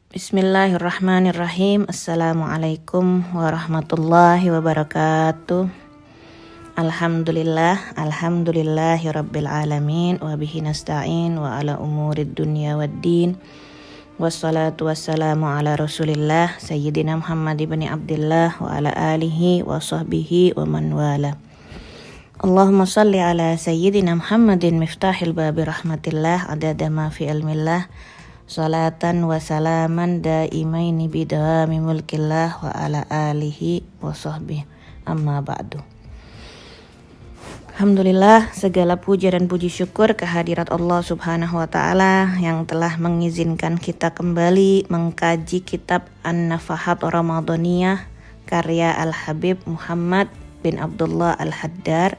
Bismillahirrahmanirrahim. Assalamualaikum warahmatullahi wabarakatuh. Alhamdulillahirabbil alamin wa bihi nasta'in wa ala umurid dunya waddin. Wassalatu wassalamu ala Rasulillah Sayyidina Muhammad ibn Abdullah wa ala alihi wa sahbihi wa man wala. Allahumma salli ala Sayyidina Muhammadin miftahil babi rahmatillah adada ma fi ilmillah. Salatan wa salaman daimaini bidawami mulkillah wa ala alihi wa sahbihi amma ba'du. Alhamdulillah, segala puja dan puji syukur kehadirat Allah subhanahu wa ta'ala yang telah mengizinkan kita kembali mengkaji kitab An-Nafahat Ramadaniyah karya Al-Habib Muhammad bin Abdullah Al-Haddar.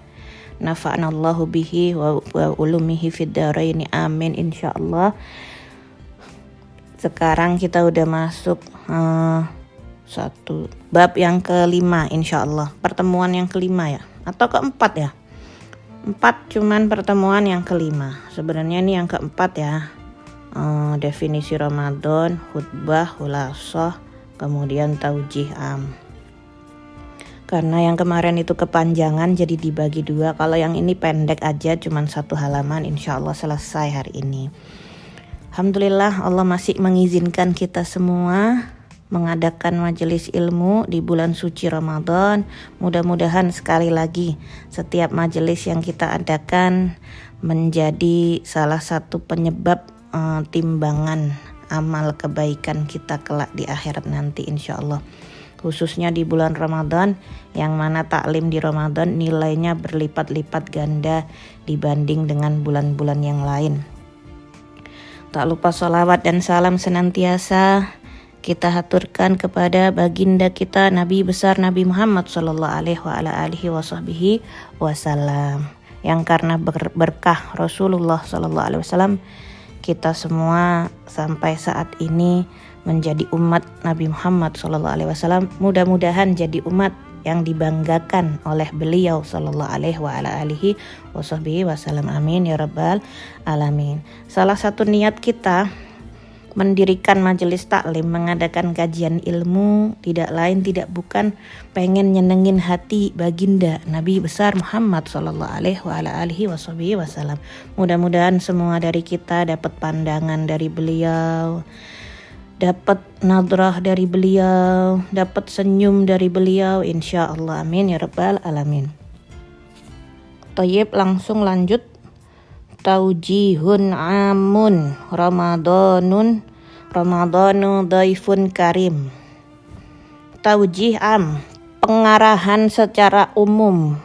Nafa'anallahu bihi wa ulumihi fid dharaini amin insyaallah. Sekarang kita udah masuk satu bab yang kelima insyaallah. Pertemuan yang kelima ya, atau keempat ya. 4 cuman pertemuan yang kelima. Sebenarnya ini yang keempat ya. Definisi Ramadan, khutbah, khulasah, kemudian taujih am. Karena yang kemarin itu kepanjangan jadi dibagi 2. Kalau yang ini pendek aja cuman 1 halaman, insyaallah selesai hari ini. Alhamdulillah Allah masih mengizinkan kita semua mengadakan majelis ilmu di bulan suci Ramadan. Mudah-mudahan sekali lagi setiap majelis yang kita adakan menjadi salah satu penyebab timbangan amal kebaikan kita kelak di akhirat nanti insyaallah. Khususnya di bulan Ramadan yang mana taklim di Ramadan nilainya berlipat-lipat ganda dibanding dengan bulan-bulan yang lain. Tak lupa sholawat dan salam senantiasa kita haturkan kepada baginda kita Nabi besar Nabi Muhammad sallallahu alaihi wasallam yang karena berkah Rasulullah sallallahu alaihi wasallam kita semua sampai saat ini menjadi umat Nabi Muhammad sallallahu alaihi wasallam. Mudah-mudahan jadi umat yang dibanggakan oleh beliau sallallahu alaihi wasallam. Amin ya rabbal alamin. Salah satu niat kita mendirikan majelis taklim, mengadakan kajian ilmu tidak lain tidak bukan pengen nyenengin hati baginda Nabi besar Muhammad sallallahu alaihi wasallam. Mudah-mudahan semua dari kita dapat pandangan dari beliau, dapat nadrah dari beliau, dapat senyum dari beliau insyaallah. Amin ya rabbal alamin. Thayyib, langsung lanjut. Taujihun amun Ramadanu daifun karim. Taujih am, pengarahan secara umum,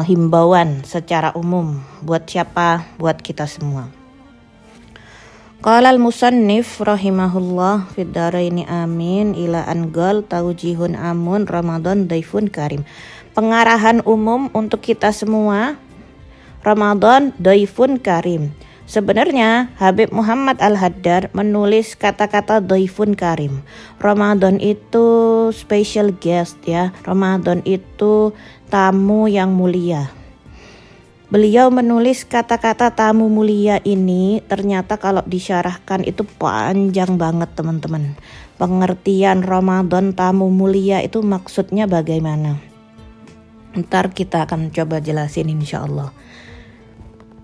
himbauan secara umum. Buat siapa? Buat kita semua. Qala al-musannif rahimahullah fid dharaini amin ila angal taujihun amun Ramadan daifun karim. Pengarahan umum untuk kita semua, Ramadan daifun karim. Sebenarnya Habib Muhammad Al-Haddar menulis kata-kata daifun karim. Ramadan itu special guest ya. Ramadan itu tamu yang mulia. Beliau menulis kata-kata tamu mulia ini ternyata kalau disyarahkan itu panjang banget teman-teman. Pengertian Ramadan tamu mulia itu maksudnya bagaimana? Ntar kita akan coba jelasin insyaallah.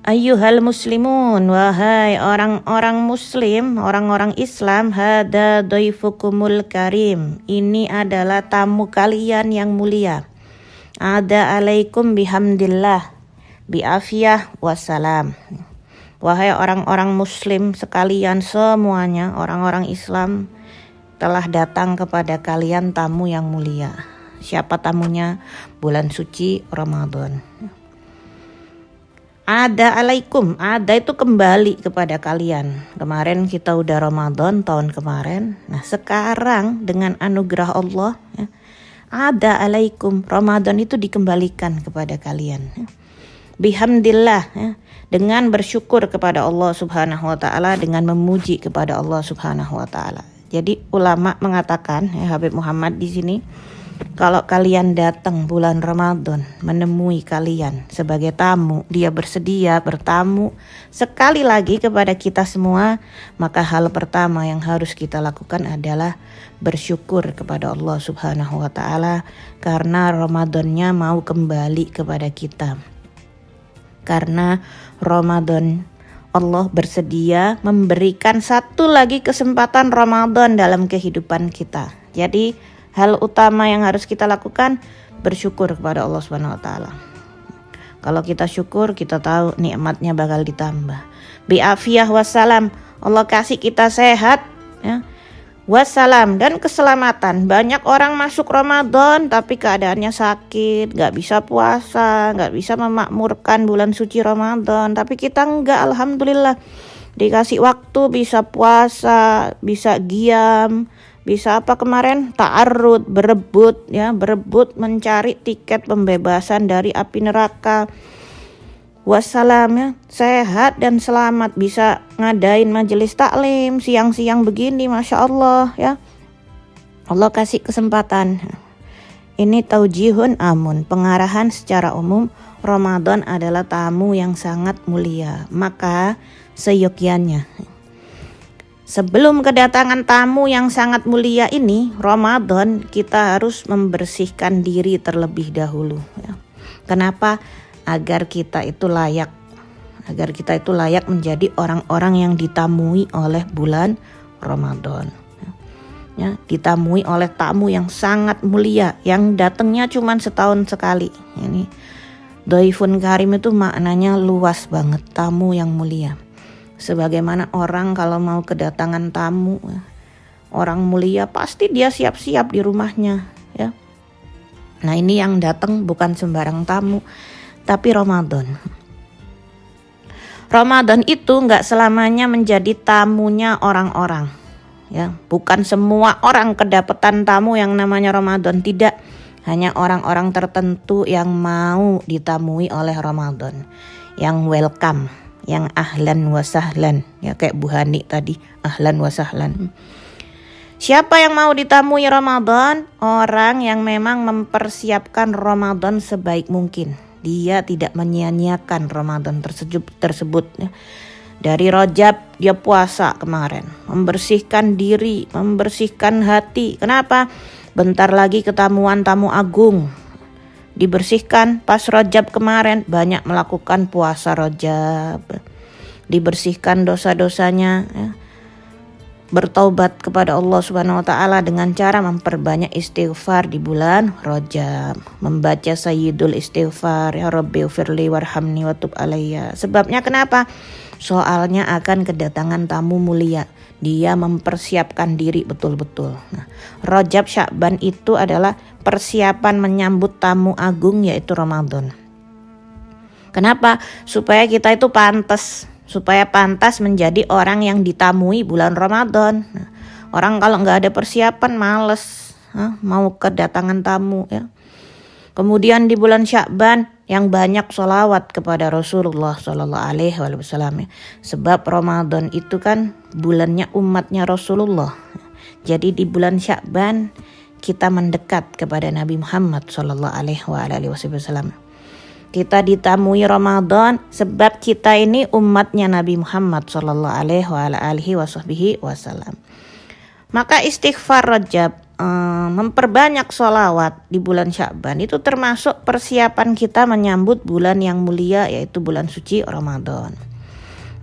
Ayyuhal muslimun, wahai orang-orang muslim, orang-orang Islam, hada dhaifukumul karim. Ini adalah tamu kalian yang mulia. Ada alaikum bihamdillah, biafiyah wassalam. Wahai orang-orang muslim sekalian semuanya, orang-orang Islam, telah datang kepada kalian tamu yang mulia. Siapa tamunya? Bulan suci Ramadan. Ada alaikum, ada itu kembali kepada kalian. Kemarin kita udah Ramadan tahun kemarin. Nah sekarang dengan anugerah Allah ya, ada alaikum, Ramadan itu dikembalikan kepada kalian. Bihamdillah ya, dengan bersyukur kepada Allah subhanahu wa ta'ala, dengan memuji kepada Allah subhanahu wa ta'ala. Jadi ulama mengatakan ya, Habib Muhammad di sini Kalau kalian datang bulan Ramadan menemui kalian sebagai tamu, dia bersedia bertamu sekali lagi kepada kita semua, maka hal pertama yang harus kita lakukan adalah bersyukur kepada Allah Subhanahu wa taala karena Ramadannya mau kembali kepada kita. Karena Ramadan, Allah bersedia memberikan satu lagi kesempatan Ramadan dalam kehidupan kita. Jadi hal utama yang harus kita lakukan bersyukur kepada Allah Subhanahu wa taala. Kalau kita syukur, kita tahu nikmatnya bakal ditambah. Bi'afiyah wassalam, Allah kasih kita sehat ya. Wassalam dan keselamatan. Banyak orang masuk Ramadan tapi keadaannya sakit, gak bisa puasa, gak bisa memakmurkan bulan suci Ramadan. Tapi kita enggak, alhamdulillah. Dikasih waktu bisa puasa, bisa qiyam, bisa apa kemarin? Ta'arrud, berebut mencari tiket pembebasan dari api neraka. Wassalam ya, sehat dan selamat, bisa ngadain majelis taklim siang-siang begini, Masya Allah ya. Allah kasih kesempatan. Ini taujihun amun, pengarahan secara umum. Ramadan adalah tamu yang sangat mulia, maka seyogyanya sebelum kedatangan tamu yang sangat mulia ini, Ramadan, kita harus membersihkan diri terlebih dahulu ya. Kenapa? Agar kita itu layak menjadi orang-orang yang ditamui oleh bulan Ramadan ya, ditamui oleh tamu yang sangat mulia yang datangnya cuma setahun sekali. Ini Dhaifun Karim itu maknanya luas banget, tamu yang mulia. Sebagaimana orang kalau mau kedatangan tamu orang mulia, pasti dia siap-siap di rumahnya ya. Nah ini yang datang bukan sembarang tamu, tapi Ramadan itu gak selamanya menjadi tamunya orang-orang ya. Bukan semua orang kedapatan tamu yang namanya Ramadan, tidak. Hanya orang-orang tertentu yang mau ditamui oleh Ramadan, yang welcome, yang ahlan wa sahlan ya, kayak Bu Hani tadi, ahlan wa sahlan. Siapa yang mau ditamui Ramadan? Orang yang memang mempersiapkan Ramadan sebaik mungkin. Dia tidak menyia-nyiakan Ramadan tersebut ya. Dari Rajab dia puasa kemarin, membersihkan diri, membersihkan hati. Kenapa? Bentar lagi ketamuan tamu agung. Dibersihkan pas Rajab kemarin, banyak melakukan puasa Rajab. Dibersihkan dosa-dosanya ya. Bertaubat kepada Allah Subhanahu wa taala dengan cara memperbanyak istighfar di bulan Rajab, membaca sayyidul istighfar, ya Rabbi firli warhamni wa tub alayya. Sebabnya kenapa? Soalnya akan kedatangan tamu mulia. Dia mempersiapkan diri betul-betul. Nah, Rajab Sya'ban itu adalah persiapan menyambut tamu agung, yaitu Ramadan. Kenapa? Supaya kita itu pantas menjadi orang yang ditamui bulan Ramadan. Nah, orang kalau nggak ada persiapan males mau kedatangan tamu ya. Kemudian di bulan Sya'ban yang banyak sholawat kepada Rasulullah Sallallahu Alaihi Wasallam ya. Sebab Ramadan itu kan bulannya umatnya Rasulullah. Jadi di bulan Sya'ban kita mendekat kepada Nabi Muhammad Sallallahu Alaihi Wasallam. Kita ditamui Ramadan sebab kita ini umatnya Nabi Muhammad Sallallahu Alaihi Wasallam. Maka istighfar Rajab, memperbanyak sholawat di bulan Sya'ban itu termasuk persiapan kita menyambut bulan yang mulia, yaitu bulan suci Ramadan.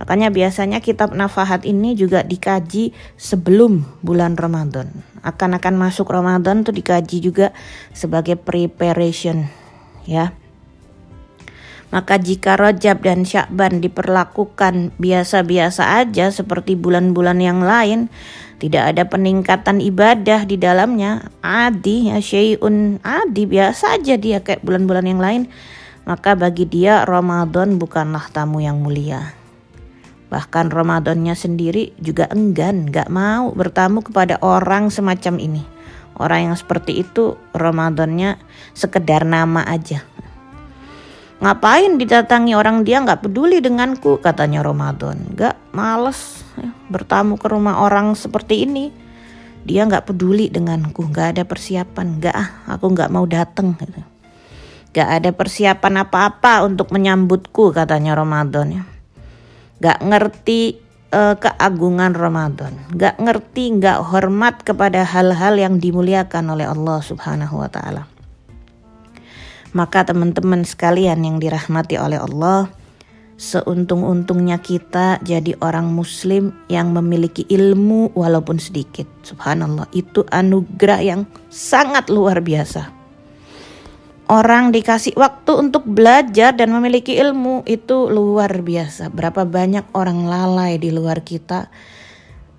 Makanya biasanya kitab nafahat ini juga dikaji sebelum bulan Ramadan. Akan masuk Ramadan tuh dikaji juga sebagai preparation ya. Maka jika Rajab dan Sya'ban diperlakukan biasa-biasa aja seperti bulan-bulan yang lain, tidak ada peningkatan ibadah di dalamnya, adi ya, syai'un adi, biasa aja dia kayak bulan-bulan yang lain, maka bagi dia Ramadan bukanlah tamu yang mulia. Bahkan Ramadannya sendiri juga enggan, gak mau bertamu kepada orang semacam ini. Orang yang seperti itu Ramadannya sekedar nama aja. Ngapain didatangi orang, dia gak peduli denganku, katanya Ramadan. Gak, males ya, bertamu ke rumah orang seperti ini. Dia nggak peduli denganku, nggak ada persiapan, aku nggak mau datang. Gitu. Nggak ada persiapan apa-apa untuk menyambutku, katanya Ramadan. Ya. Nggak ngerti keagungan Ramadan, nggak ngerti, nggak hormat kepada hal-hal yang dimuliakan oleh Allah Subhanahu wa Ta'ala. Maka teman-teman sekalian yang dirahmati oleh Allah, seuntung-untungnya kita jadi orang muslim yang memiliki ilmu walaupun sedikit. Subhanallah, itu anugerah yang sangat luar biasa. Orang dikasih waktu untuk belajar dan memiliki ilmu itu luar biasa. Berapa banyak orang lalai di luar kita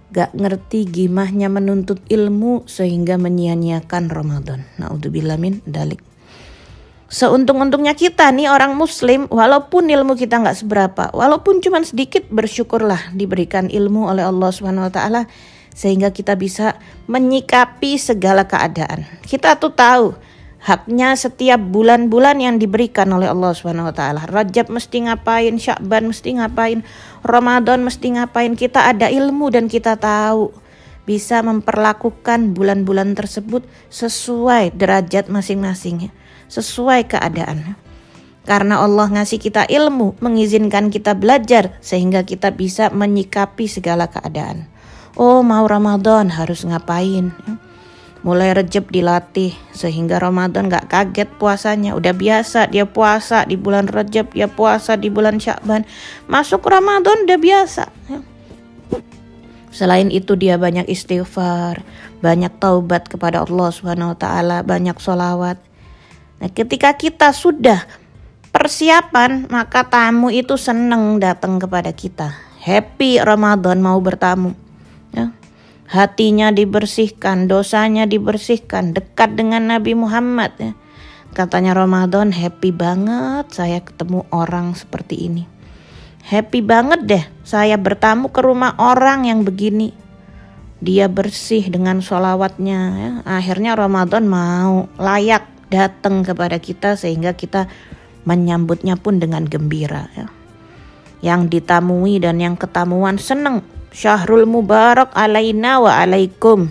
gak ngerti gimahnya menuntut ilmu sehingga menyia-nyiakan Ramadan. Na'udzubillah min dalik. Seuntung-untungnya kita nih orang muslim, walaupun ilmu kita gak seberapa, walaupun cuma sedikit, bersyukurlah diberikan ilmu oleh Allah Subhanahu wa Ta'ala sehingga kita bisa menyikapi segala keadaan. Kita tuh tahu haknya setiap bulan-bulan yang diberikan oleh Allah Subhanahu wa Ta'ala. Rajab mesti ngapain, Sya'ban mesti ngapain, Ramadan mesti ngapain. Kita ada ilmu dan kita tahu bisa memperlakukan bulan-bulan tersebut sesuai derajat masing-masing, sesuai keadaan. Karena Allah ngasih kita ilmu, mengizinkan kita belajar sehingga kita bisa menyikapi segala keadaan. Oh, mau Ramadan harus ngapain? Mulai Rajab dilatih sehingga Ramadan gak kaget puasanya. Udah biasa dia puasa di bulan Rajab, dia puasa di bulan Sya'ban. Masuk Ramadan udah biasa. Selain itu dia banyak istighfar, banyak taubat kepada Allah Subhanahu wa Ta'ala, banyak sholawat. Nah, ketika kita sudah persiapan, maka tamu itu senang datang kepada kita. Happy Ramadan mau bertamu. Ya. Hatinya dibersihkan, dosanya dibersihkan, dekat dengan Nabi Muhammad. Ya. Katanya Ramadan, happy banget saya ketemu orang seperti ini. Happy banget deh saya bertamu ke rumah orang yang begini. Dia bersih dengan sholawatnya. Ya. Akhirnya Ramadan mau layak datang kepada kita sehingga kita menyambutnya pun dengan gembira. Ya. Yang ditamui dan yang ketamuan senang. Syahrul Mubarak alaina wa alaikum.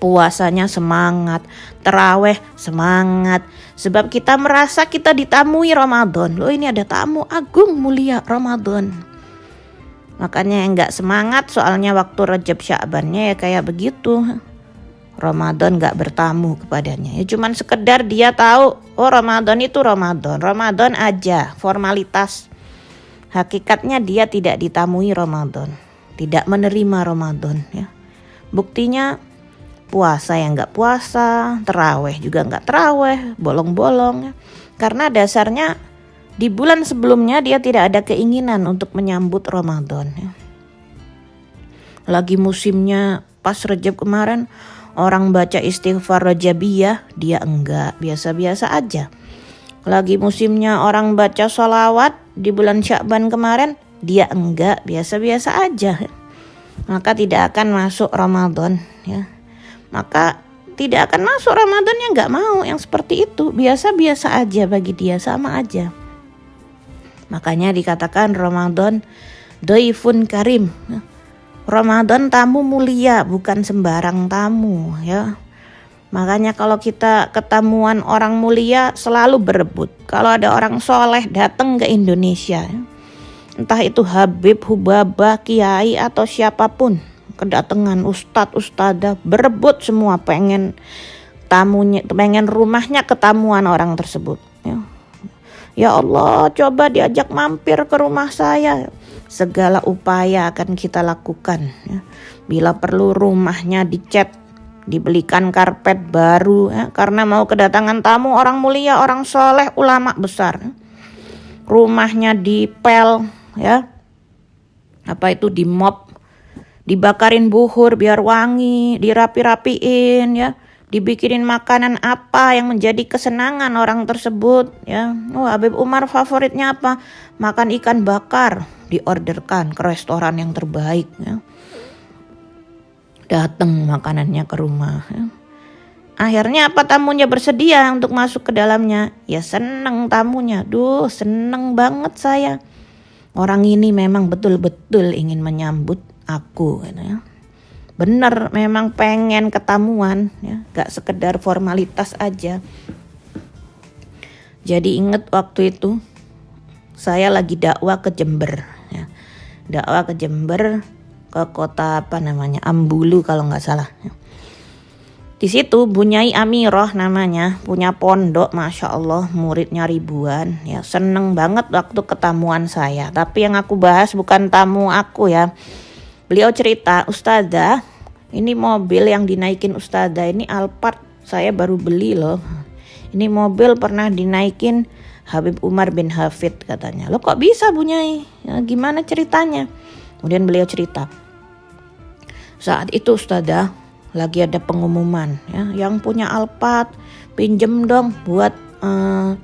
Puasanya semangat, terawih semangat. Sebab kita merasa kita ditamui Ramadan. Loh, ini ada tamu agung mulia Ramadan. Makanya yang gak semangat soalnya waktu Rajab Sya'bannya ya kayak begitu. Ramadan gak bertamu kepadanya. Ya cuman sekedar dia tahu, oh Ramadan itu Ramadan. Ramadan aja, formalitas. Hakikatnya dia tidak ditamui Ramadan. Tidak menerima Ramadan. Ya. Buktinya puasa yang gak puasa, terawih juga gak terawih, bolong-bolong. Ya. Karena dasarnya di bulan sebelumnya dia tidak ada keinginan untuk menyambut Ramadan. Ya. Lagi musimnya pas Rajab kemarin, orang baca istighfar Rajabiyah, dia enggak, biasa-biasa aja. Lagi musimnya orang baca sholawat di bulan Sya'ban kemarin, dia enggak, biasa-biasa aja. Maka tidak akan masuk Ramadan. Ya. Maka tidak akan masuk Ramadan yang enggak mau, yang seperti itu. Biasa-biasa aja bagi dia, sama aja. Makanya dikatakan Ramadan dhaifun karim. Ramadan tamu mulia, bukan sembarang tamu ya. Makanya kalau kita ketemuan orang mulia selalu berebut. Kalau ada orang soleh datang ke Indonesia, entah itu Habib, Hubabah, Kiai atau siapapun, kedatangan Ustadz, Ustadzah, berebut semua pengen tamunya, pengen rumahnya ketamuan orang tersebut. Ya Allah, coba diajak mampir ke rumah saya. Segala upaya akan kita lakukan. Ya. Bila perlu rumahnya dicat, dibelikan karpet baru. Ya. Karena mau kedatangan tamu orang mulia, orang soleh, ulama besar. Ya. Rumahnya dipel, ya. Apa itu dimop, dibakarin buhur biar wangi, dirapi-rapiin, ya. Dibikinin makanan apa yang menjadi kesenangan orang tersebut ya. Oh, Habib Umar favoritnya apa? Makan ikan bakar, diorderkan ke restoran yang terbaik ya. Datang makanannya ke rumah ya. Akhirnya apa, tamunya bersedia untuk masuk ke dalamnya. Ya seneng tamunya. Duh, seneng banget saya. Orang ini memang betul-betul ingin menyambut aku ya. bener memang pengen ketamuan ya, gak sekedar formalitas aja. Jadi inget waktu itu saya lagi dakwah ke Jember ya. Dakwah ke Jember, ke kota apa namanya, Ambulu kalau nggak salah ya. Di situ Bu Nyai Amiroh namanya, punya pondok, masya Allah, muridnya ribuan ya. Seneng banget waktu ketamuan saya. Tapi yang aku bahas bukan tamu aku ya. Beliau cerita, Ustazah, ini mobil yang dinaikin Ustazah ini Alphard, saya baru beli loh. Ini mobil pernah dinaikin Habib Umar bin Hafid katanya. Loh kok bisa Bu Nyai? Ya, gimana ceritanya? Kemudian beliau cerita, saat itu Ustazah lagi ada pengumuman ya, yang punya Alphard pinjem dong buat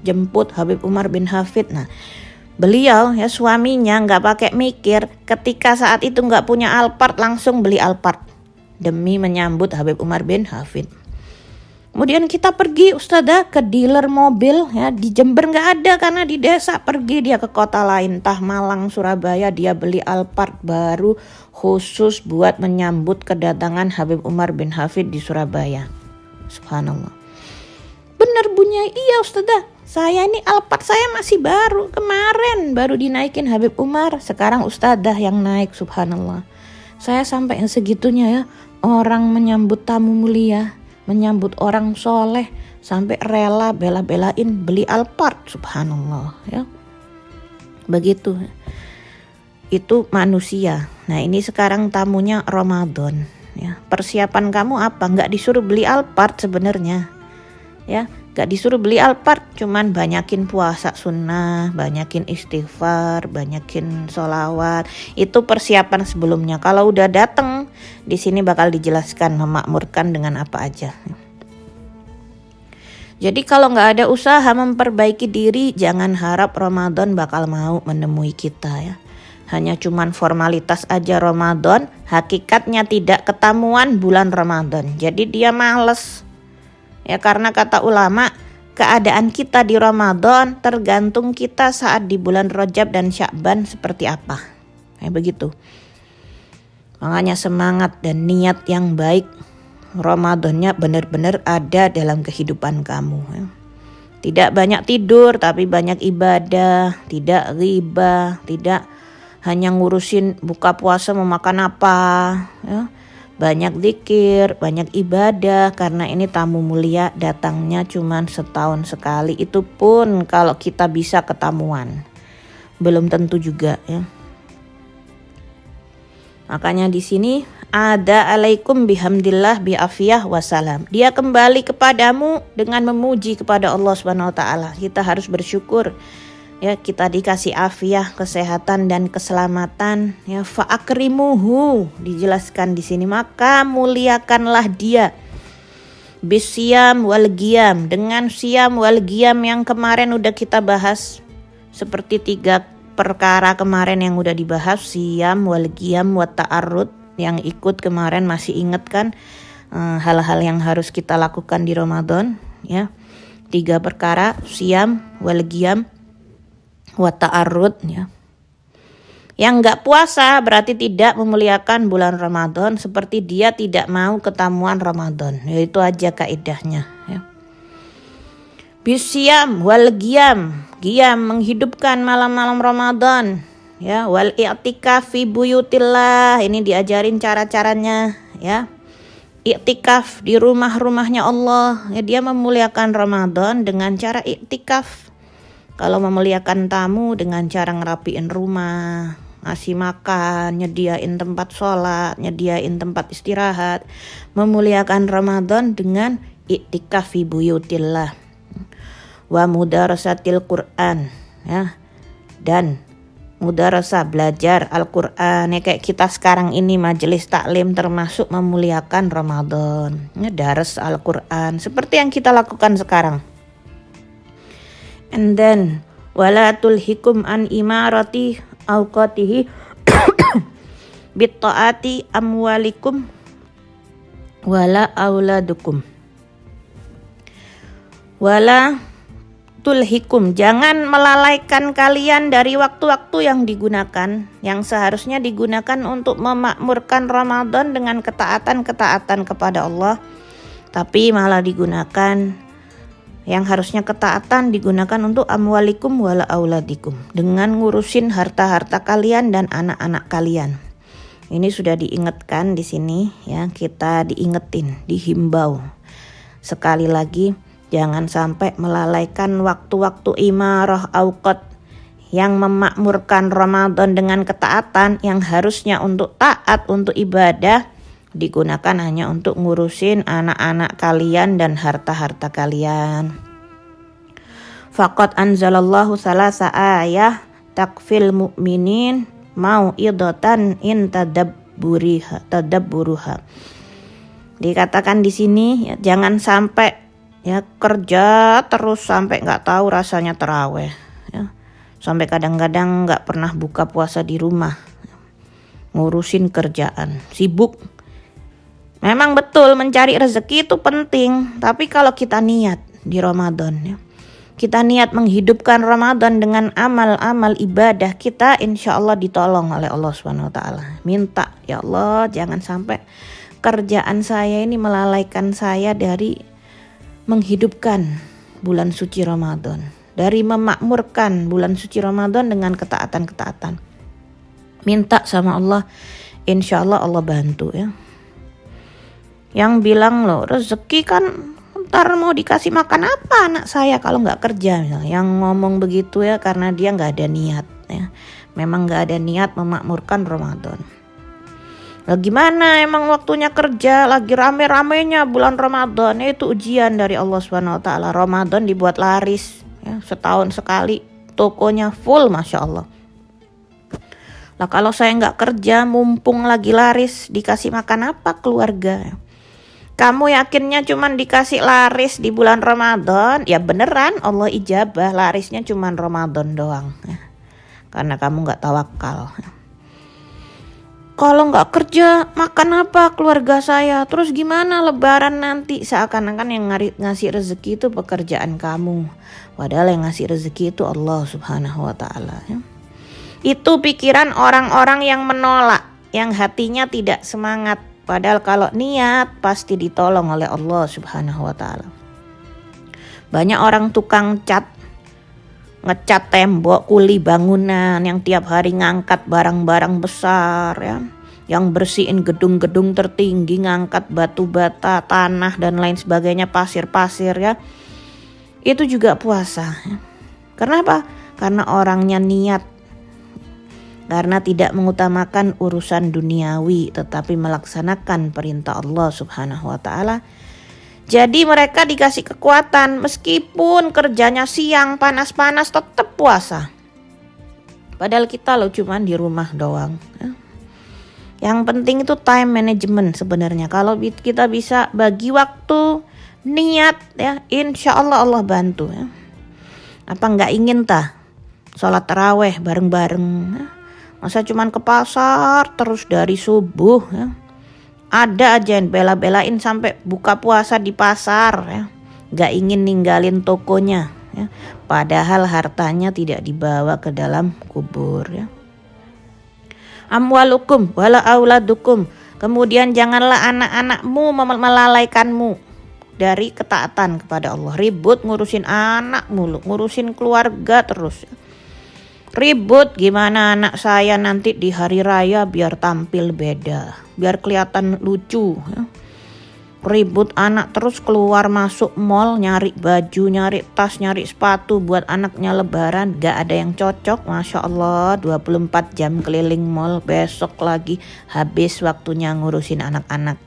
jemput Habib Umar bin Hafid. Nah, beliau ya suaminya nggak pakai mikir, ketika saat itu nggak punya Alphard langsung beli Alphard demi menyambut Habib Umar bin Hafid. Kemudian kita pergi Ustazah ke dealer mobil ya, di Jember nggak ada karena di desa, pergi dia ke kota lain, entah Malang, Surabaya, dia beli Alphard baru khusus buat menyambut kedatangan Habib Umar bin Hafid di Surabaya. Subhanallah. Bener Bu Nyai, iya Ustazah, saya ini Alphard saya masih baru, kemarin baru dinaikin Habib Umar, sekarang Ustazah yang naik. Subhanallah. Saya sampai yang segitunya ya, orang menyambut tamu mulia, menyambut orang soleh, sampai rela bela-belain beli Alphard. Subhanallah ya. Begitu. Itu manusia. Nah ini sekarang tamunya Ramadan ya. Persiapan kamu apa? Nggak disuruh beli Alphard sebenarnya ya. Nggak disuruh beli Alphard, cuman banyakin puasa sunnah, banyakin istighfar, banyakin sholawat. Itu persiapan sebelumnya. Kalau udah datang di sini bakal dijelaskan memakmurkan dengan apa aja. Jadi kalau nggak ada usaha memperbaiki diri, jangan harap Ramadan bakal mau menemui kita ya. Hanya cuman formalitas aja Ramadan, hakikatnya tidak ketamuan bulan Ramadan. Jadi dia males. Ya karena kata ulama, keadaan kita di Ramadan tergantung kita saat di bulan Rajab dan Sya'ban seperti apa. Kayak begitu. Makanya semangat dan niat yang baik Ramadannya benar-benar ada dalam kehidupan kamu ya. Tidak banyak tidur tapi banyak ibadah, tidak ghibah, tidak hanya ngurusin buka puasa mau makan apa ya. Banyak zikir, banyak ibadah, karena ini tamu mulia datangnya cuma setahun sekali. Itu pun kalau kita bisa ketamuan, belum tentu juga ya. Makanya di sini ada alaikum bihamdillah biafiyah wasalam. Dia kembali kepadamu dengan memuji kepada Allah Subhanahu wa taala. Kita harus bersyukur. Ya, kita dikasih afiah, kesehatan dan keselamatan ya. Fa'akrimuhu dijelaskan di sini, maka muliakanlah dia. Bisyam wal qiyam, dengan siam wal qiyam yang kemarin udah kita bahas. Seperti 3 perkara kemarin yang udah dibahas, siam wal qiyam wa ta'arrud. Yang ikut kemarin masih ingat kan hal-hal yang harus kita lakukan di Ramadan ya. 3 perkara, siam wal qiyam wa ta'arrud ya. Yang enggak puasa berarti tidak memuliakan bulan Ramadan, seperti dia tidak mau ketamuan Ramadan. Ya, itu aja kaidahnya ya. Bisyam wal qiyam, qiyam menghidupkan malam-malam Ramadan ya, wal i'tikaf fi buyutillah, ini diajarin cara-caranya ya. I'tikaf di rumah-rumahnya Allah ya, dia memuliakan Ramadan dengan cara i'tikaf. Kalau memuliakan tamu dengan cara ngerapiin rumah, ngasih makan, nyediain tempat sholat, nyediain tempat istirahat. Memuliakan Ramadan dengan i'tikaf fi buyutillah. Wa mudarasatil Qur'an ya. Dan mudarasah, belajar Al-Qur'an ya, kayak kita sekarang ini majelis taklim termasuk memuliakan Ramadan. Ya, daras Al-Qur'an seperti yang kita lakukan sekarang. And then wala tulhikum an imarati awqatihi bitta'ati amwalikum wala auladukum. Wala tulhikum, jangan melalaikan kalian dari waktu-waktu yang digunakan, yang seharusnya digunakan untuk memakmurkan Ramadan dengan ketaatan-ketaatan kepada Allah, tapi malah digunakan yang harusnya ketaatan digunakan untuk amwalikum wala auladikum, dengan ngurusin harta-harta kalian dan anak-anak kalian. Ini sudah diingatkan di sini ya, kita diingetin, dihimbau. Sekali lagi, jangan sampai melalaikan waktu-waktu imarah auqat yang memakmurkan Ramadan dengan ketaatan yang harusnya untuk taat, untuk ibadah, digunakan hanya untuk ngurusin anak-anak kalian dan harta-harta kalian. Faqad anzalallahu salasa ayah takfil mu'minin mau'idatan in tadabburuha. Dikatakan di sini ya, jangan sampai ya kerja terus sampai nggak tahu rasanya taraweh ya. Sampai kadang-kadang nggak pernah buka puasa di rumah, ngurusin kerjaan, sibuk. Memang betul mencari rezeki itu penting, tapi kalau kita niat di Ramadan ya, kita niat menghidupkan Ramadan dengan amal-amal ibadah kita, insya Allah ditolong oleh Allah Subhanahu Wa Taala. Minta ya Allah, jangan sampai kerjaan saya ini melalaikan saya dari menghidupkan bulan suci Ramadan, dari memakmurkan bulan suci Ramadan dengan ketaatan-ketaatan. Minta sama Allah, insya Allah Allah bantu ya. Yang bilang loh, rezeki kan ntar mau dikasih makan apa anak saya kalau nggak kerja misalnya. Yang ngomong begitu ya karena dia nggak ada niat ya. Memang nggak ada niat memakmurkan Ramadan. Lah gimana emang waktunya kerja, lagi rame-ramenya bulan Ramadan, itu ujian dari Allah Subhanahu Wa Taala. Ramadan dibuat laris ya, setahun sekali tokonya full, masya Allah. Lah kalau saya nggak kerja, mumpung lagi laris, dikasih makan apa keluarga? Kamu yakinnya cuman dikasih laris di bulan Ramadan? Ya beneran Allah ijabah, larisnya cuman Ramadan doang ya. Karena kamu nggak tawakal. Kalau nggak kerja, makan apa keluarga saya? Terus gimana lebaran nanti? Seakan-akan yang ngasih rezeki itu pekerjaan kamu. Padahal yang ngasih rezeki itu Allah Subhanahu Wa Taala ya. Itu pikiran orang-orang yang menolak, yang hatinya tidak semangat. Padahal kalau niat pasti ditolong oleh Allah Subhanahu Wa Taala. Banyak orang tukang cat, ngecat tembok, kuli bangunan yang tiap hari ngangkat barang-barang besar ya, yang bersihin gedung-gedung tertinggi, ngangkat batu bata, tanah dan lain sebagainya, pasir-pasir ya. Itu juga puasa ya. Karena apa? Karena orangnya niat. Karena tidak mengutamakan urusan duniawi tetapi melaksanakan perintah Allah Subhanahu Wa Taala. Jadi mereka dikasih kekuatan, meskipun kerjanya siang panas-panas tetap puasa. Padahal kita loh cuman di rumah doang ya. Yang penting itu time management sebenarnya. Kalau kita bisa bagi waktu, niat ya, insya Allah Allah bantu ya. Apa nggak ingin sholat taraweh bareng-bareng ya? Masa cuman ke pasar terus dari subuh ya. Ada aja yang bela-belain sampai buka puasa di pasar ya. Gak ingin ninggalin tokonya ya. Padahal hartanya tidak dibawa ke dalam kubur ya. Amwalukum wala auladukum. Kemudian janganlah anak-anakmu melalaikanmu dari ketaatan kepada Allah. Ribut ngurusin anak mulu, ngurusin keluarga terus ya. Ribut gimana anak saya nanti di hari raya biar tampil beda, biar kelihatan lucu ya. Ribut anak terus keluar masuk mall nyari baju, nyari tas, nyari sepatu buat anaknya lebaran. Gak ada yang cocok, Masya Allah, 24 jam keliling mall, besok lagi habis waktunya ngurusin anak-anak.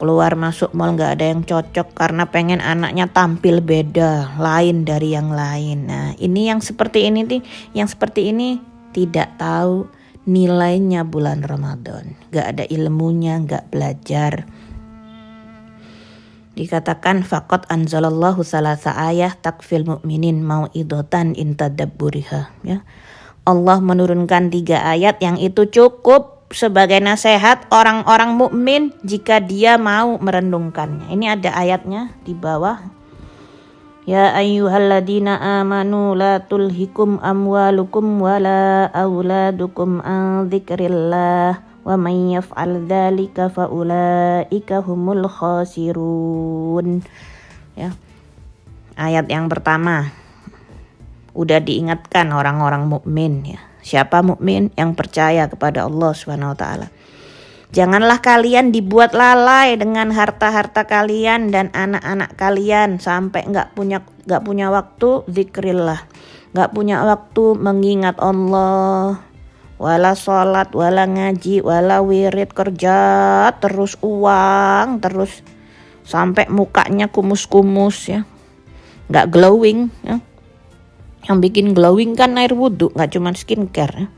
Keluar masuk mall gak ada yang cocok karena pengen anaknya tampil beda, lain dari yang lain. Nah ini yang seperti ini tidak tahu nilainya bulan Ramadan. Gak ada ilmunya, gak belajar. Dikatakan faqad anzalallahu salasa ayah takfil mu'minin mau'idatan in tadabburiha ya. Allah menurunkan 3 ayat yang itu cukup sebagai nasihat orang-orang mukmin jika dia mau merenungkannya. Ini ada ayatnya di bawah. Ya ayyuhalladzina amanu la tulhikum amwalukum wala auladukum an dzikrillah wa man yaf'al dzalika faulaika humul khasirun. Ya. Ayat yang pertama udah diingatkan orang-orang mukmin ya. Siapa mukmin? Yang percaya kepada Allah Subhanahu wa taala. Janganlah kalian dibuat lalai dengan harta-harta kalian dan anak-anak kalian sampai nggak punya waktu zikrillah, nggak punya waktu mengingat Allah, wala sholat, wala ngaji, wala wirid, kerja terus uang terus sampai mukanya kumus-kumus ya, nggak glowing ya. Yang bikin glowing kan air wudhu, nggak cuma skincare ya.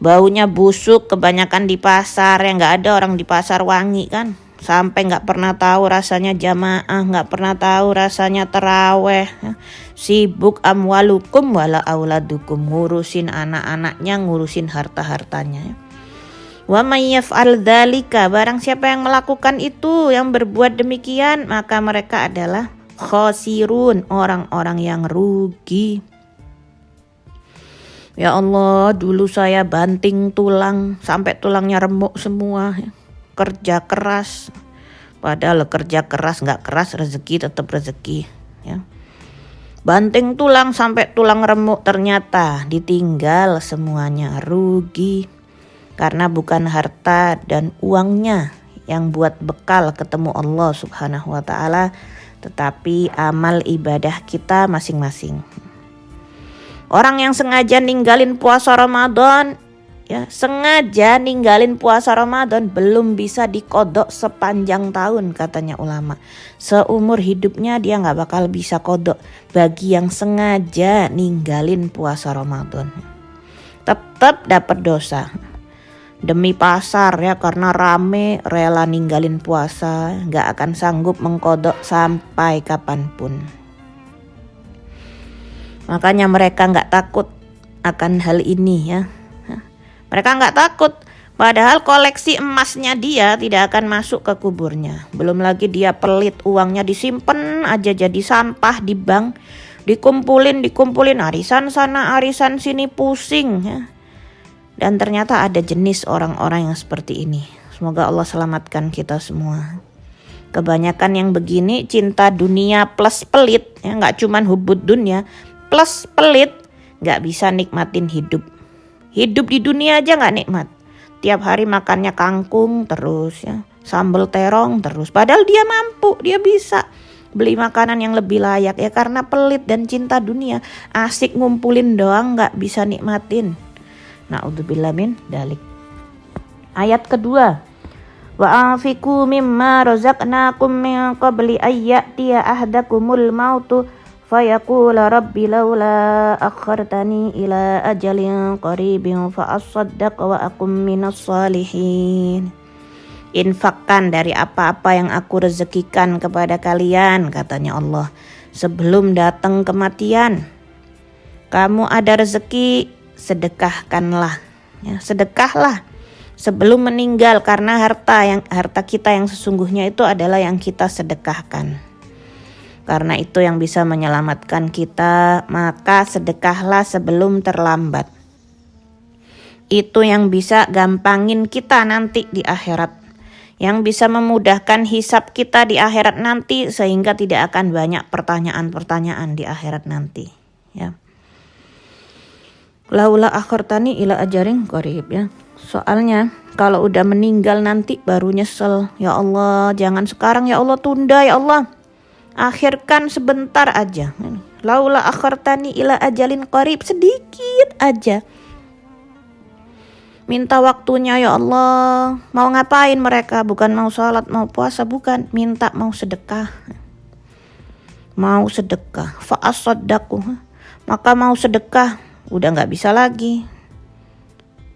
Baunya busuk kebanyakan di pasar, yang nggak ada orang di pasar wangi kan. Sampai nggak pernah tahu rasanya jamaah, nggak pernah tahu rasanya teraweh. Sibuk amwalukum wala auladukum, ngurusin anak-anaknya, ngurusin harta-hartanya. Wa may yaf'al dzalika, barang siapa yang melakukan itu, yang berbuat demikian, maka mereka adalah khasirun, orang-orang yang rugi. Ya Allah, dulu saya banting tulang sampai tulangnya remuk semua. Kerja keras, padahal kerja keras nggak keras, rezeki tetap rezeki. Ya. Banting tulang sampai tulang remuk, ternyata ditinggal semuanya, rugi. Karena bukan harta dan uangnya yang buat bekal ketemu Allah Subhanahu wa taala, tetapi amal ibadah kita masing-masing. Orang yang sengaja ninggalin puasa Ramadan, ya sengaja ninggalin puasa Ramadan belum bisa dikodok sepanjang tahun katanya ulama. Seumur hidupnya dia nggak bakal bisa kodok bagi yang sengaja ninggalin puasa Ramadan. Tetap dapat dosa. Demi pasar ya, karena rame rela ninggalin puasa, nggak akan sanggup mengkodok sampai kapanpun. Makanya mereka nggak takut akan hal ini ya. Mereka nggak takut, padahal koleksi emasnya dia tidak akan masuk ke kuburnya. Belum lagi dia pelit, uangnya disimpan aja jadi sampah di bank, dikumpulin arisan sana arisan sini, pusing ya. Dan ternyata ada jenis orang-orang yang seperti ini. Semoga Allah selamatkan kita semua. Kebanyakan yang begini cinta dunia plus pelit ya, nggak cuman hubud dunia plus pelit, nggak bisa nikmatin hidup. Hidup di dunia aja nggak nikmat. Tiap hari makannya kangkung terus ya, sambal terong terus. Padahal dia mampu, dia bisa beli makanan yang lebih layak ya, karena pelit dan cinta dunia. Asik ngumpulin doang, nggak bisa nikmatin. Na'udzubillah min dalik. Ayat kedua. Wa anfiqu mimma razaqnakum min qabli ayyatiya ahdakumul mautu fayaqula rabbi laula akhartani ila ajalin qaribin fa asaddaq wa akum minas salihin. Infakkan dari apa-apa yang aku rezekikan kepada kalian, katanya Allah, sebelum datang kematian. Kamu ada rezeki, sedekahkanlah ya, sedekahlah sebelum meninggal, karena harta kita yang sesungguhnya itu adalah yang kita sedekahkan. Karena itu yang bisa menyelamatkan kita, maka sedekahlah sebelum terlambat. Itu yang bisa gampangin kita nanti di akhirat, yang bisa memudahkan hisab kita di akhirat nanti, sehingga tidak akan banyak pertanyaan-pertanyaan di akhirat nanti ya. Laula akhartani ila ajarin qarib ya. Soalnya kalau udah meninggal nanti baru nyesel. Ya Allah, jangan sekarang ya Allah, tunda ya Allah. Akhirkan sebentar aja. Laula akhartani ila ajalin qarib, sedikit aja. Minta waktunya ya Allah. Mau ngapain mereka? Bukan mau sholat, mau puasa, bukan. Minta mau sedekah. Mau sedekah. Fa'asaddaku. Maka mau sedekah. Udah gak bisa lagi.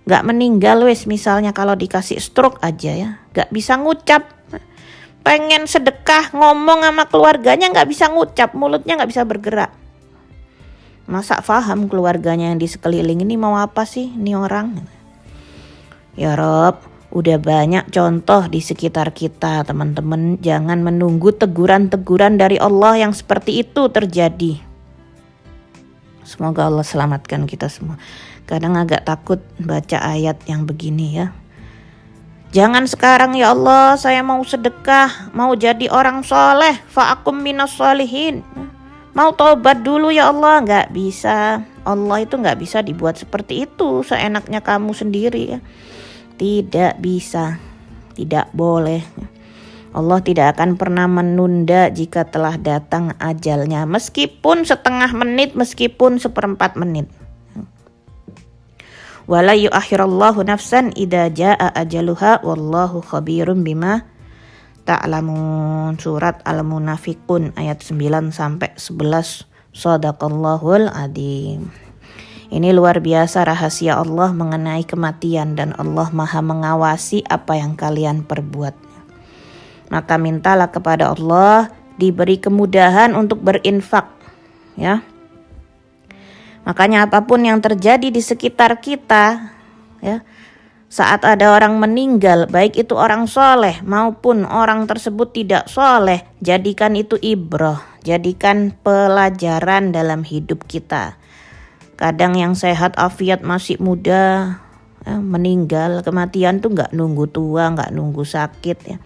Gak meninggal wes, misalnya kalau dikasih stroke aja ya, gak bisa ngucap. Pengen sedekah, ngomong sama keluarganya gak bisa ngucap, mulutnya gak bisa bergerak. Masa paham keluarganya yang di sekeliling ini mau apa sih ini orang? Ya Rob, Udah banyak contoh di sekitar kita, teman-teman. Jangan menunggu teguran-teguran dari Allah yang seperti itu terjadi. Semoga Allah selamatkan kita semua. Kadang agak takut baca ayat yang begini ya. Jangan sekarang ya Allah, saya mau sedekah, mau jadi orang soleh, fa'akum minas solihin. Mau taubat dulu ya Allah, nggak bisa. Allah itu nggak bisa dibuat seperti itu, seenaknya kamu sendiri ya. Tidak bisa, tidak boleh. Allah tidak akan pernah menunda jika telah datang ajalnya, meskipun setengah menit, meskipun seperempat menit. Wala yu'akhirallahu nafsan idza jaa ajaluha wallahu khabirum bima ta'lamun. Surat Al-Munafiqun ayat 9 sampai 11. Shadaqallahul adzim. Ini luar biasa rahasia Allah mengenai kematian, dan Allah Maha mengawasi apa yang kalian perbuat. Maka mintalah kepada Allah diberi kemudahan untuk berinfak ya. Makanya apapun yang terjadi di sekitar kita ya, saat ada orang meninggal, baik itu orang soleh maupun orang tersebut tidak soleh, jadikan itu ibrah, jadikan pelajaran dalam hidup kita. Kadang yang sehat afiat masih muda meninggal, kematian tuh gak nunggu tua, gak nunggu sakit ya.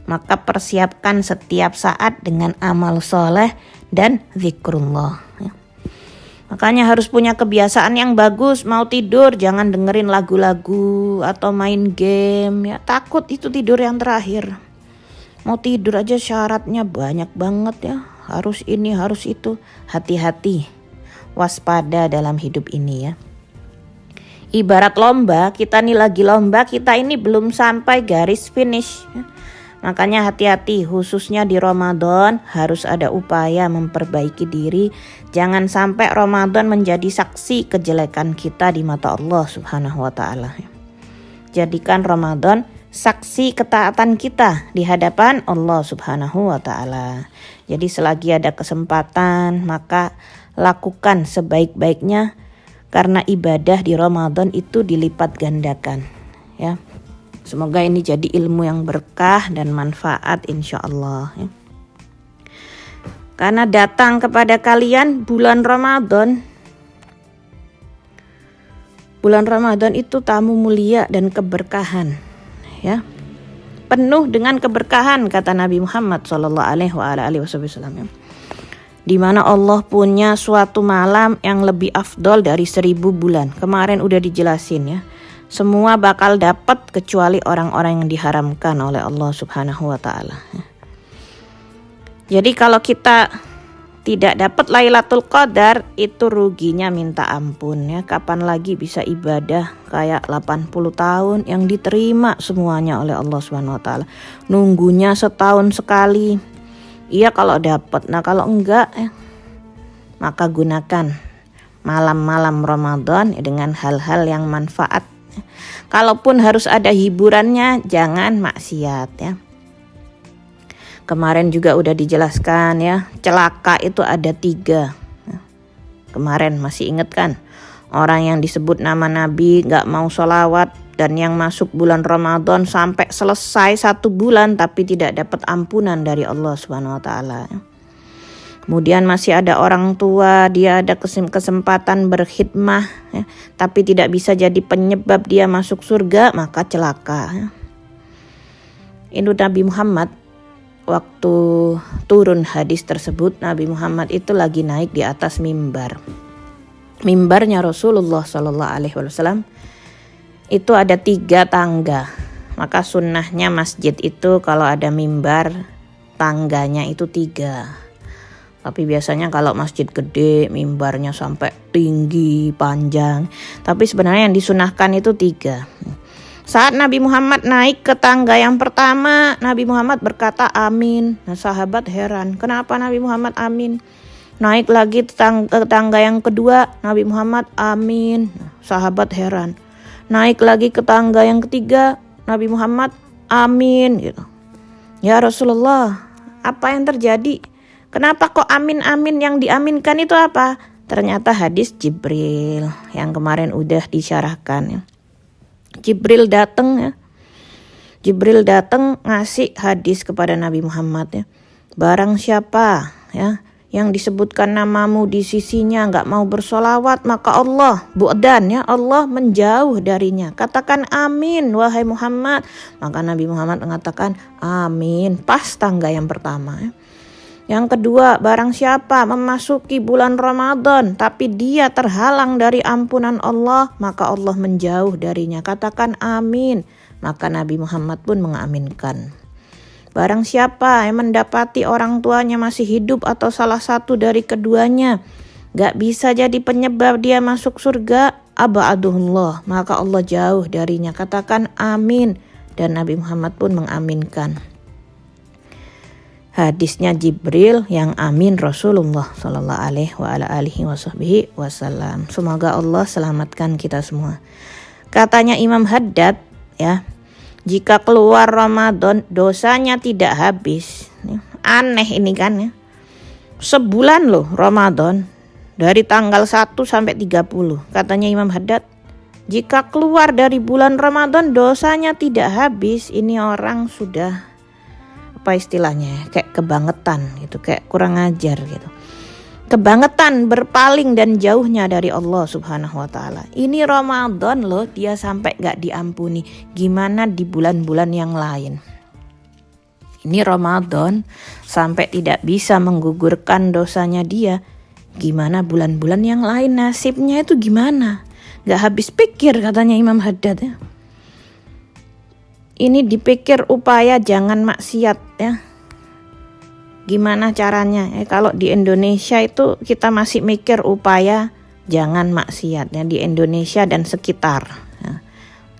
Maka persiapkan setiap saat dengan amal soleh dan zikrullah ya. Makanya harus punya kebiasaan yang bagus. Mau tidur jangan dengerin lagu-lagu atau main game ya. Takut itu tidur yang terakhir. Mau tidur aja syaratnya banyak banget ya. Harus ini, harus itu. Hati-hati, waspada dalam hidup ini ya. Ibarat lomba, kita nih lagi lomba, kita ini belum sampai garis finish ya. Makanya hati-hati, khususnya di Ramadan harus ada upaya memperbaiki diri. Jangan sampai Ramadan menjadi saksi kejelekan kita di mata Allah Subhanahu wa ta'ala. Jadikan Ramadan saksi ketaatan kita di hadapan Allah Subhanahu wa ta'ala. Jadi selagi ada kesempatan, maka lakukan sebaik-baiknya, karena ibadah di Ramadan itu dilipat gandakan ya. Semoga ini jadi ilmu yang berkah dan manfaat insya Allah ya. Karena datang kepada kalian bulan Ramadan. Bulan Ramadan itu tamu mulia dan keberkahan ya. Penuh dengan keberkahan kata Nabi Muhammad SAW ya. Di mana Allah punya suatu malam yang lebih afdol dari 1000 bulan. Kemarin udah dijelasin ya. Semua bakal dapat kecuali orang-orang yang diharamkan oleh Allah Subhanahu wa ta'ala. Jadi kalau kita tidak dapat Lailatul Qadar, itu ruginya minta ampun ya. Kapan lagi bisa ibadah kayak 80 tahun yang diterima semuanya oleh Allah Subhanahu wa ta'ala. Nunggunya setahun sekali. Iya kalau dapat. Nah kalau enggak maka gunakan malam-malam Ramadan dengan hal-hal yang manfaat. Kalaupun harus ada hiburannya, jangan maksiat ya. Kemarin juga udah dijelaskan ya, celaka itu ada 3. Kemarin masih ingat kan? Orang yang disebut nama Nabi gak mau sholawat, dan yang masuk bulan Ramadan sampai selesai 1 bulan tapi tidak dapat ampunan dari Allah Subhanahu wa ta'ala. Kemudian masih ada orang tua, dia ada kesempatan berkhidmah ya, tapi tidak bisa jadi penyebab dia masuk surga, maka celaka ya. Ini Nabi Muhammad waktu turun hadis tersebut, Nabi Muhammad itu lagi naik di atas mimbar. Mimbarnya Rasulullah SAW itu ada 3 tangga. Maka sunnahnya masjid itu kalau ada mimbar, tangganya itu 3. Tapi biasanya kalau masjid gede, mimbarnya sampai tinggi, panjang. Tapi sebenarnya yang disunahkan itu 3. Saat Nabi Muhammad naik ke tangga yang pertama, Nabi Muhammad berkata amin. Nah sahabat heran, kenapa Nabi Muhammad amin? Naik lagi ke tangga yang kedua, Nabi Muhammad amin. Nah, sahabat heran. Naik lagi ke tangga yang ketiga, Nabi Muhammad amin gitu. Ya Rasulullah, apa yang terjadi? Kenapa kok amin-amin, yang diaminkan itu apa? Ternyata hadis Jibril yang kemarin udah disyarahkan ya. Jibril datang ya. Jibril datang ngasih hadis kepada Nabi Muhammad ya. Barang siapa ya yang disebutkan namamu di sisinya nggak mau bersolawat, maka Allah bu'dan ya, Allah menjauh darinya. Katakan amin wahai Muhammad. Maka Nabi Muhammad mengatakan amin, pas tangga yang pertama ya. Yang kedua, barang siapa memasuki bulan Ramadan tapi dia terhalang dari ampunan Allah, maka Allah menjauh darinya. Katakan amin. Maka Nabi Muhammad pun mengaminkan. Barang siapa yang mendapati orang tuanya masih hidup atau salah satu dari keduanya gak bisa jadi penyebab dia masuk surga, aba'aduhullah, maka Allah jauh darinya. Katakan amin. Dan Nabi Muhammad pun mengaminkan. Hadisnya Jibril yang amin Rasulullah sallallahu alaihi wasallam. Semoga Allah selamatkan kita semua. Katanya Imam Haddad ya, jika keluar Ramadan dosanya tidak habis. Aneh ini kan ya. Sebulan loh Ramadan, dari tanggal 1 sampai 30. Katanya Imam Haddad, jika keluar dari bulan Ramadan dosanya tidak habis. Ini orang sudah apa istilahnya, kayak kebangetan gitu, kayak kurang ajar gitu. Kebangetan, berpaling dan jauhnya dari Allah subhanahu wa ta'ala. Ini Ramadan loh dia sampai gak diampuni. Gimana di bulan-bulan yang lain? Ini Ramadan sampai tidak bisa menggugurkan dosanya dia. Gimana bulan-bulan yang lain nasibnya itu gimana? Gak habis pikir katanya Imam Haddad ya. Ini dipikir upaya jangan maksiat ya. Gimana caranya? Kalau di Indonesia itu kita masih mikir upaya jangan maksiat ya, di Indonesia dan sekitar. Ya.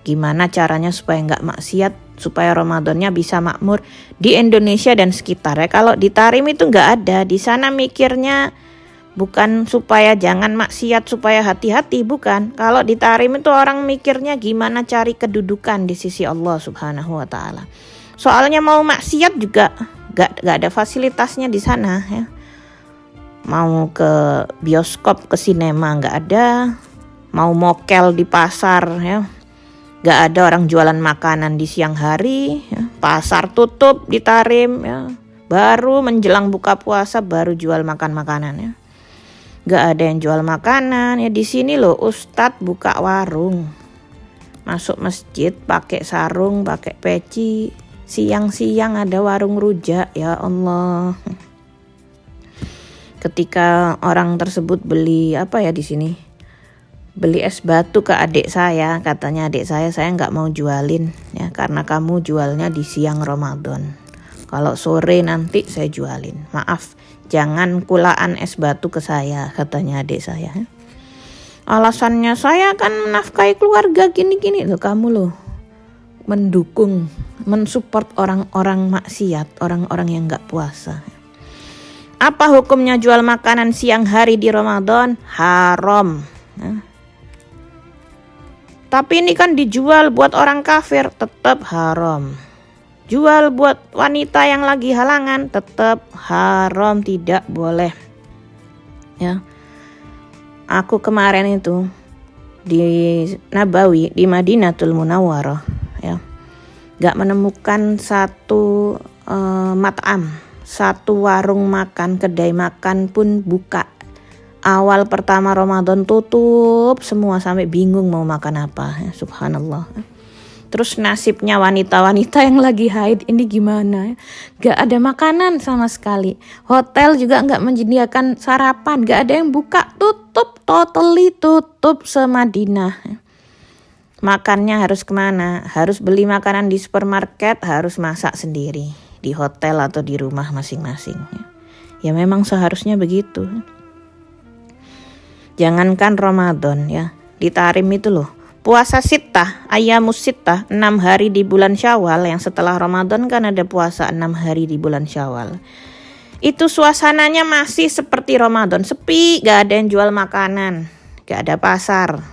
Gimana caranya supaya nggak maksiat, supaya Ramadannya bisa makmur di Indonesia dan sekitar ya. Kalau di Tarim itu nggak ada. Di sana mikirnya bukan supaya jangan maksiat, supaya hati-hati, bukan. Kalau di Tarim itu orang mikirnya gimana cari kedudukan di sisi Allah Subhanahu wa taala. Soalnya mau maksiat juga gak ada fasilitasnya di sana ya. Mau ke bioskop, ke sinema gak ada. Mau mokel di pasar ya, gak ada orang jualan makanan di siang hari ya. Pasar tutup di Tarim ya. Baru menjelang buka puasa baru jual makanan ya. Gak ada yang jual makanan ya. Di sini loh Ustadz buka warung, masuk masjid pakai sarung, pakai peci. Siang-siang ada warung rujak, ya Allah. Ketika orang tersebut beli apa ya di sini? Beli es batu ke adik saya, katanya adik saya nggak mau jualin ya karena kamu jualnya di siang Ramadan. Kalau sore nanti saya jualin. Maaf, jangan kulaan es batu ke saya, katanya adik saya. Alasannya saya kan menafkahi keluarga gini-gini loh, kamu loh mendukung, mensupport orang-orang maksiat, orang-orang yang gak puasa. Apa hukumnya jual makanan siang hari di Ramadan? Haram. Tapi ini kan dijual buat orang kafir, tetap haram. Jual buat wanita yang lagi halangan, tetap haram, tidak boleh. Ya. Aku kemarin itu di Nabawi, di Madinatul Munawwarah ya, gak menemukan satu mat'am, satu warung makan, kedai makan pun buka. Awal pertama Ramadan tutup semua, sampai bingung mau makan apa ya, subhanallah. Terus nasibnya wanita-wanita yang lagi haid ini gimana? Gak ada makanan sama sekali. Hotel juga gak menyediakan sarapan. Gak ada yang buka. Tutup, totally tutup se-Madinah. Makannya harus kemana? Harus beli makanan di supermarket, harus masak sendiri. Di hotel atau di rumah masing-masing. Ya memang seharusnya begitu. Jangankan Ramadan ya. Di Tarim itu loh. Puasa sittah, ayamus sittah, 6 hari di bulan Syawal, yang setelah Ramadan kan ada puasa 6 hari di bulan Syawal. Itu suasananya masih seperti Ramadan, sepi, gak ada yang jual makanan, gak ada pasar.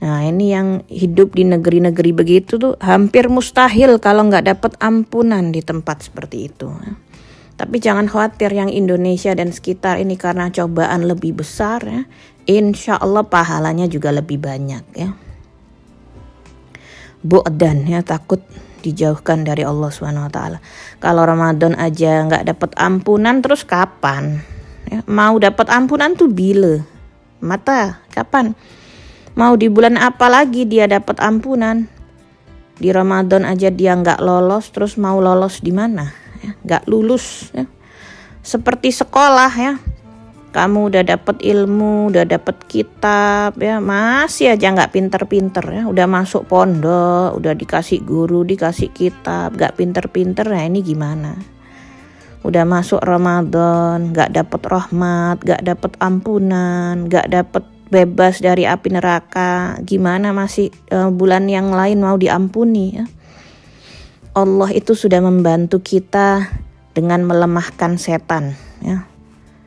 Nah ini yang hidup di negeri-negeri begitu tuh hampir mustahil kalau gak dapat ampunan di tempat seperti itu. Tapi jangan khawatir, yang Indonesia dan sekitar ini karena cobaan lebih besar ya, insya Allah pahalanya juga lebih banyak ya. bu'dan ya, takut dijauhkan dari Allah Subhanahu wa taala. Kalau Ramadan aja nggak dapat ampunan, terus kapan? Ya, mau dapat ampunan tuh bila? Mata kapan? Mau di bulan apa lagi dia dapat ampunan? Di Ramadan aja dia nggak lolos, terus mau lolos di mana? Ya, nggak lulus. Ya. Seperti sekolah ya. Kamu udah dapat ilmu, udah dapat kitab ya, masih aja nggak pinter-pinter ya. Udah masuk pondok, udah dikasih guru, dikasih kitab, nggak pinter-pinter, nah ini gimana? Udah masuk Ramadan, nggak dapat rahmat, nggak dapat ampunan, nggak dapat bebas dari api neraka, gimana masih bulan yang lain mau diampuni ya? Allah itu sudah membantu kita dengan melemahkan setan ya.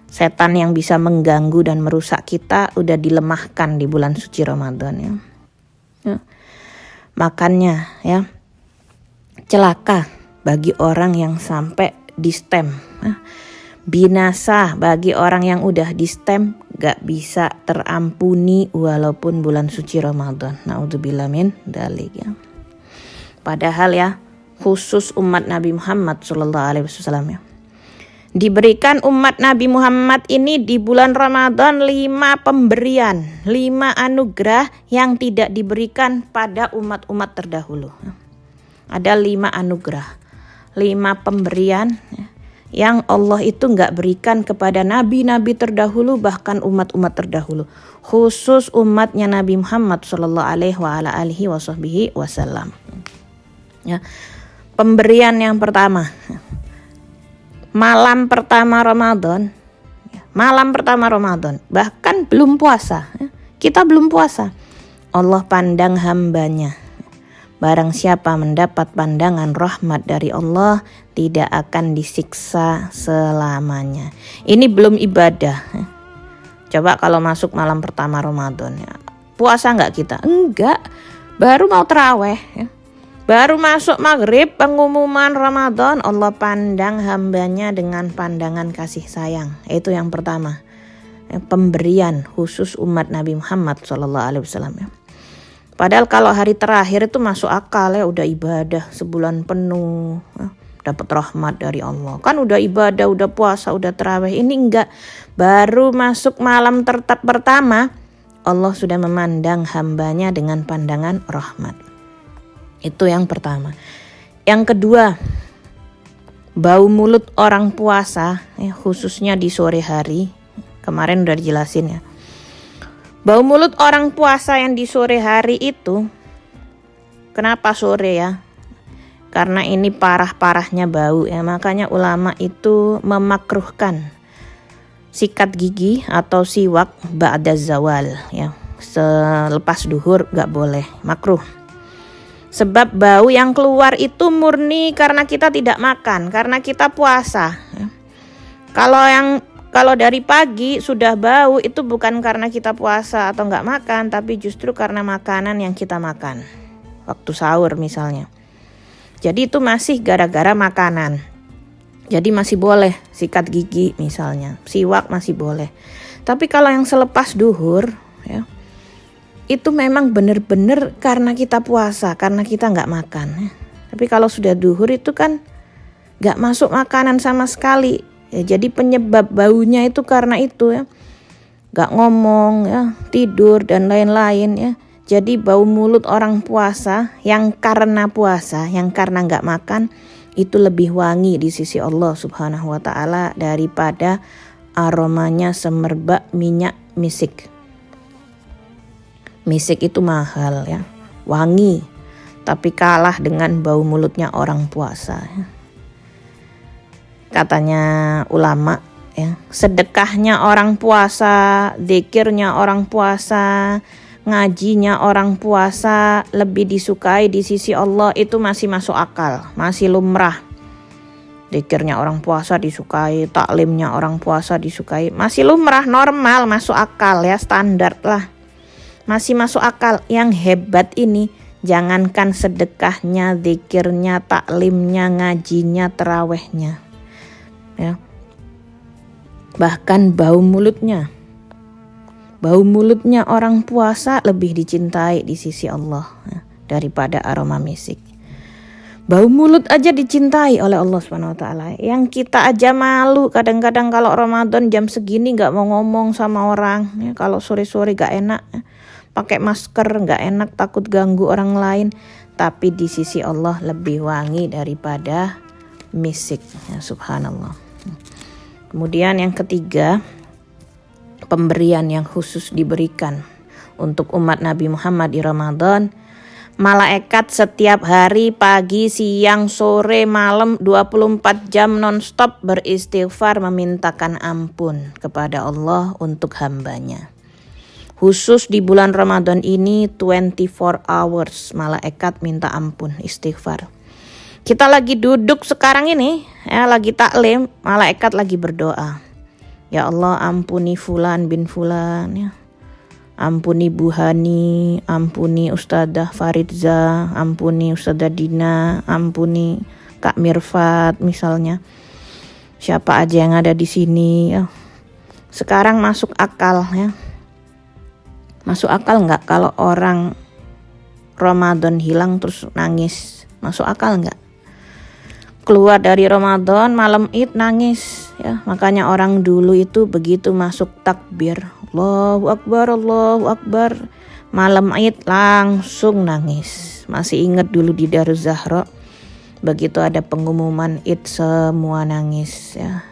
Setan yang bisa mengganggu dan merusak kita udah dilemahkan di bulan suci Ramadan ya. Ya. Makanya ya, celaka bagi orang yang sampai di-stem ya. Binasa bagi orang yang udah di-stem, gak bisa terampuni walaupun bulan suci Ramadan. Naudzubillah min dzalik ya. Padahal ya, khusus umat Nabi Muhammad SAW ya, diberikan umat Nabi Muhammad ini di bulan Ramadan 5 pemberian, 5 anugerah yang tidak diberikan pada umat-umat terdahulu. Ada 5 anugerah, 5 pemberian yang Allah itu nggak berikan kepada nabi-nabi terdahulu, bahkan umat-umat terdahulu. Khusus umatnya Nabi Muhammad SAW. Ya. Pemberian yang pertama, malam pertama Ramadan, bahkan belum puasa, kita belum puasa, Allah pandang hambanya. Barang siapa mendapat pandangan rahmat dari Allah, tidak akan disiksa selamanya. Ini belum ibadah. Coba kalau masuk malam pertama Ramadan, ya, puasa nggak kita? Enggak, baru mau terawih ya. Baru masuk maghrib, pengumuman Ramadan, Allah pandang hambanya dengan pandangan kasih sayang. Itu yang pertama, pemberian khusus umat Nabi Muhammad SAW ya. Padahal kalau hari terakhir itu masuk akal ya, udah ibadah sebulan penuh ya, dapat rahmat dari Allah. Kan udah ibadah, udah puasa, udah terawih. Ini enggak, baru masuk malam pertama, Allah sudah memandang hambanya dengan pandangan rahmat. Itu yang pertama. Yang kedua, bau mulut orang puasa ya, khususnya di sore hari. Kemarin udah dijelasin ya. Bau mulut orang puasa yang di sore hari itu, kenapa sore ya? Karena ini parah-parahnya bau ya. Makanya ulama itu memakruhkan sikat gigi atau siwak ba'da zawal ya. Selepas duhur gak boleh, makruh. Sebab bau yang keluar itu murni karena kita tidak makan, karena kita puasa. Kalau dari pagi sudah bau itu bukan karena kita puasa atau nggak makan, tapi justru karena makanan yang kita makan. Waktu sahur misalnya. Jadi itu masih gara-gara makanan. Jadi masih boleh sikat gigi misalnya, siwak masih boleh. Tapi kalau yang selepas duhur ya, itu memang benar-benar karena kita puasa, karena kita nggak makan ya. Tapi kalau sudah duhur itu kan nggak masuk makanan sama sekali ya, jadi penyebab baunya itu karena itu ya, nggak ngomong ya, tidur dan lain-lain ya. Jadi bau mulut orang puasa yang karena puasa, yang karena nggak makan, itu lebih wangi di sisi Allah Subhanahu wa taala daripada aromanya semerbak minyak misik. Misik itu mahal ya, wangi, tapi kalah dengan bau mulutnya orang puasa ya. Katanya ulama ya, sedekahnya orang puasa, zikirnya orang puasa, ngajinya orang puasa lebih disukai di sisi Allah, itu masih masuk akal, masih lumrah. Zikirnya orang puasa disukai, taklimnya orang puasa disukai, masih lumrah, normal, masuk akal ya, standar lah. Masih masuk akal. Yang hebat ini jangankan sedekahnya, zikirnya, taklimnya, ngajinya, terawihnya ya. Bahkan bau mulutnya orang puasa lebih dicintai di sisi Allah ya, daripada aroma misik. Bau mulut aja dicintai oleh Allah Subhanahu wa taala. Yang kita aja malu kadang-kadang kalau Ramadan jam segini enggak mau ngomong sama orang, ya, kalau sore-sore enggak enak, ya. Pakai masker enggak enak, takut ganggu orang lain, tapi di sisi Allah lebih wangi daripada misik, ya, subhanallah. Kemudian yang ketiga, pemberian yang khusus diberikan untuk umat Nabi Muhammad di Ramadan. Malaikat setiap hari, pagi, siang, sore, malam 24 jam nonstop beristighfar memintakan ampun kepada Allah untuk hambanya. Khusus di bulan Ramadan ini 24 hours malaikat minta ampun, istighfar. Kita lagi duduk sekarang ini, ya, lagi taklim, malaikat lagi berdoa. Ya Allah, ampuni fulan bin fulan, ya. Ampuni Bu Hani, ampuni Ustadzah Faridza, ampuni Ustadzah Dina, ampuni Kak Mirfat misalnya. Siapa aja yang ada di sini, ya. Sekarang masuk akal, ya. Masuk akal nggak kalau orang Ramadan hilang terus nangis? Masuk akal nggak? Keluar dari Ramadan malam Id nangis, ya. Makanya orang dulu itu begitu masuk takbir, Allahu Akbar, malam Id langsung nangis. Masih ingat dulu di Daruz Zahra, begitu ada pengumuman Id semua nangis, ya.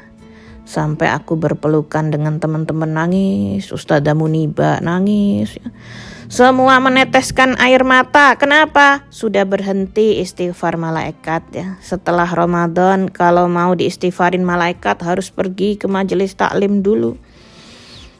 Sampai aku berpelukan dengan teman-teman nangis, Ustadzah Muniba nangis, ya. Semua meneteskan air mata. Kenapa? Sudah berhenti istighfar malaikat, ya. Setelah Ramadan kalau mau diistighfarin malaikat harus pergi ke majelis taklim dulu.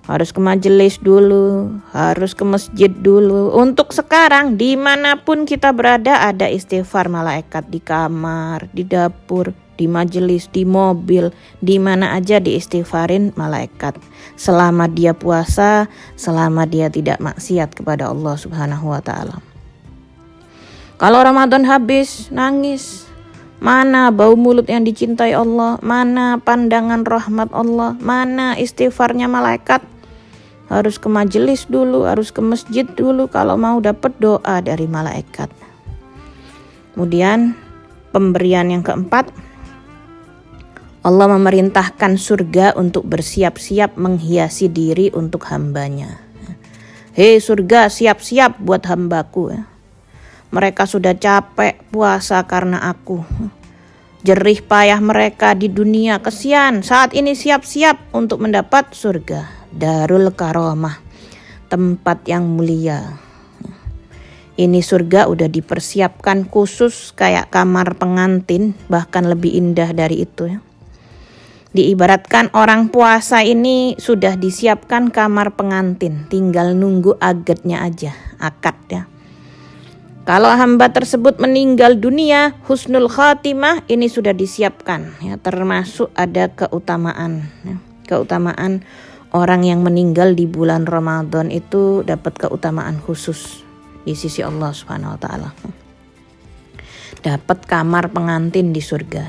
Harus ke majelis dulu, harus ke masjid dulu. Untuk sekarang dimanapun kita berada ada istighfar malaikat, di kamar, di dapur, di majelis, di mobil, di mana aja diistighfarin malaikat. Selama dia puasa, selama dia tidak maksiat kepada Allah Subhanahu wa taala. Kalau Ramadan habis, nangis. Mana bau mulut yang dicintai Allah? Mana pandangan rahmat Allah? Mana istighfarnya malaikat? Harus ke majelis dulu, harus ke masjid dulu kalau mau dapat doa dari malaikat. Kemudian pemberian yang keempat, Allah memerintahkan surga untuk bersiap-siap menghiasi diri untuk hambanya. Hei surga, siap-siap buat hambaku, ya. Mereka sudah capek puasa karena aku. Jerih payah mereka di dunia, kesian. Saat ini siap-siap untuk mendapat surga. Darul Karomah, tempat yang mulia. Ini surga udah dipersiapkan khusus kayak kamar pengantin, bahkan lebih indah dari itu, ya. Diibaratkan orang puasa ini sudah disiapkan kamar pengantin, tinggal nunggu akadnya aja, akad, ya. Kalau hamba tersebut meninggal dunia, husnul khatimah ini sudah disiapkan, ya, termasuk ada keutamaan, ya. Keutamaan orang yang meninggal di bulan Ramadan itu dapat keutamaan khusus di sisi Allah Subhanahu wa taala. Dapat kamar pengantin di surga.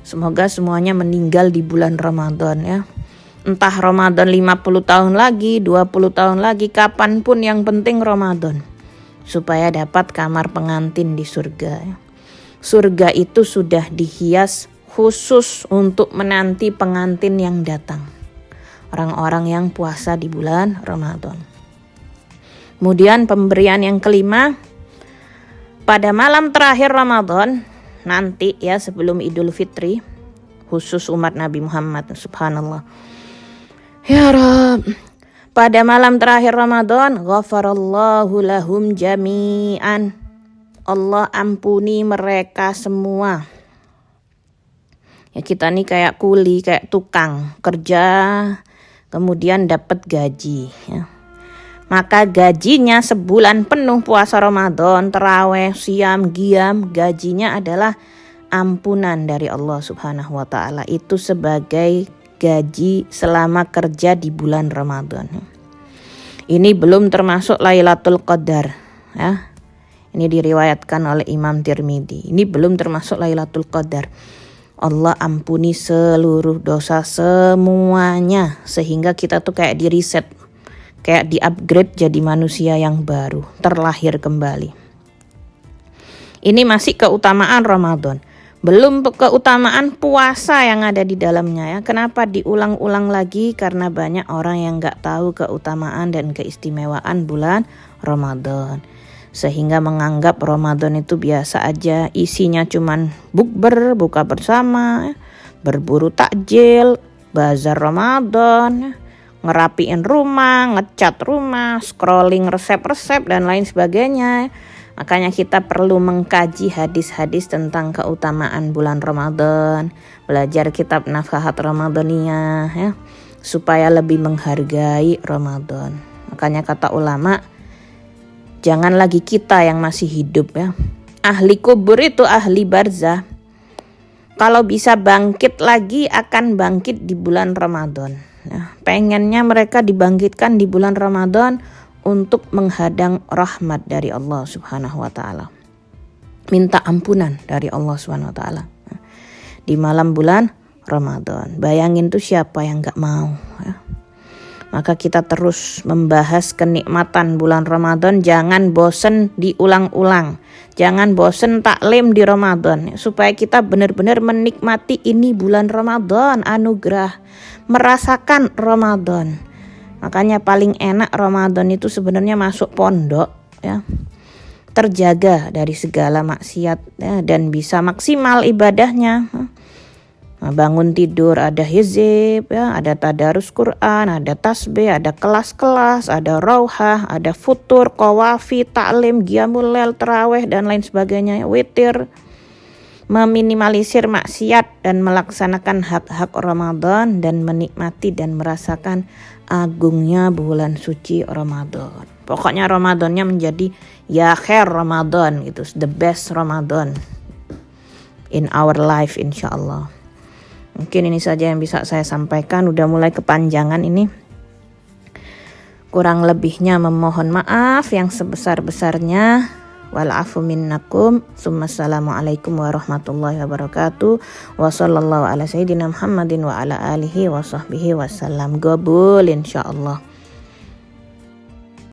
Semoga semuanya meninggal di bulan Ramadan, ya. Entah Ramadan 50 tahun lagi, 20 tahun lagi, kapanpun yang penting Ramadan. Supaya dapat kamar pengantin di surga, ya. Surga itu sudah dihias khusus untuk menanti pengantin yang datang. Orang-orang yang puasa di bulan Ramadan. Kemudian pemberian yang kelima, pada malam terakhir Ramadan, nanti, ya, sebelum Idul Fitri, khusus umat Nabi Muhammad, subhanallah. Ya Rabb, pada malam terakhir Ramadan, ghafarallahu lahum jami'an. Allah ampuni mereka semua. Ya, kita nih kayak kuli, kayak tukang kerja, kemudian dapat gaji, ya. Maka gajinya sebulan penuh puasa Ramadan, taraweh, siam, qiyam, gajinya adalah ampunan dari Allah Subhanahu wa taala. Itu sebagai gaji selama kerja di bulan Ramadan. Ini belum termasuk Lailatul Qadar, ya. Ini diriwayatkan oleh Imam Tirmidzi. Ini belum termasuk Lailatul Qadar. Allah ampuni seluruh dosa semuanya, sehingga kita tuh kayak di reset. kayak di-upgrade jadi manusia yang baru, terlahir kembali. Ini masih keutamaan Ramadan. Belum keutamaan puasa yang ada di dalamnya ya. Kenapa diulang-ulang lagi? Karena banyak orang yang gak tahu keutamaan dan keistimewaan bulan Ramadan. Sehingga menganggap Ramadan itu biasa aja. Isinya cuman bukber, buka bersama, berburu takjil, bazar Ramadan, ngerapiin rumah, ngecat rumah, scrolling resep-resep dan lain sebagainya. Makanya kita perlu mengkaji hadis-hadis tentang keutamaan bulan Ramadan, belajar kitab Nafhahat Ramadaniyah ya, supaya lebih menghargai Ramadan. Makanya kata ulama, jangan lagi kita yang masih hidup ya. Ahli kubur itu ahli barzah. Kalau bisa bangkit lagi akan bangkit di bulan Ramadan. Ya, pengennya mereka dibangkitkan di bulan Ramadan untuk menghadang rahmat dari Allah Subhanahu wa taala. Minta ampunan dari Allah Subhanahu wa taala di malam bulan Ramadan. Bayangin tuh siapa yang gak mau ya. Maka kita terus membahas kenikmatan bulan Ramadan, jangan bosen diulang-ulang. Jangan bosen taklim di Ramadan, supaya kita benar-benar menikmati ini bulan Ramadan, anugerah, merasakan Ramadan. Makanya paling enak Ramadan itu sebenarnya masuk pondok ya. Terjaga dari segala maksiat ya, dan bisa maksimal ibadahnya. Bangun tidur ada hizib ya, ada tadarus Quran, ada tasbih, ada kelas-kelas, ada rauhah, ada futur, qawafi, taklim, qiyamul lail, tarawih dan lain sebagainya, witir. Meminimalisir maksiat dan melaksanakan hak-hak Ramadan dan menikmati dan merasakan agungnya bulan suci Ramadan. Pokoknya Ramadannya menjadi ya khair Ramadan, itu the best Ramadan in our life insyaallah. Mungkin ini saja yang bisa saya sampaikan, udah mulai kepanjangan ini. Kurang lebihnya memohon maaf yang sebesar-besarnya. Wal-afu minnakum. Assalamualaikum warahmatullahi wabarakatuh. Wa sallallahu ala sayyidina Muhammadin wa ala alihi wa sahbihi wasallam. Qabul insyaallah.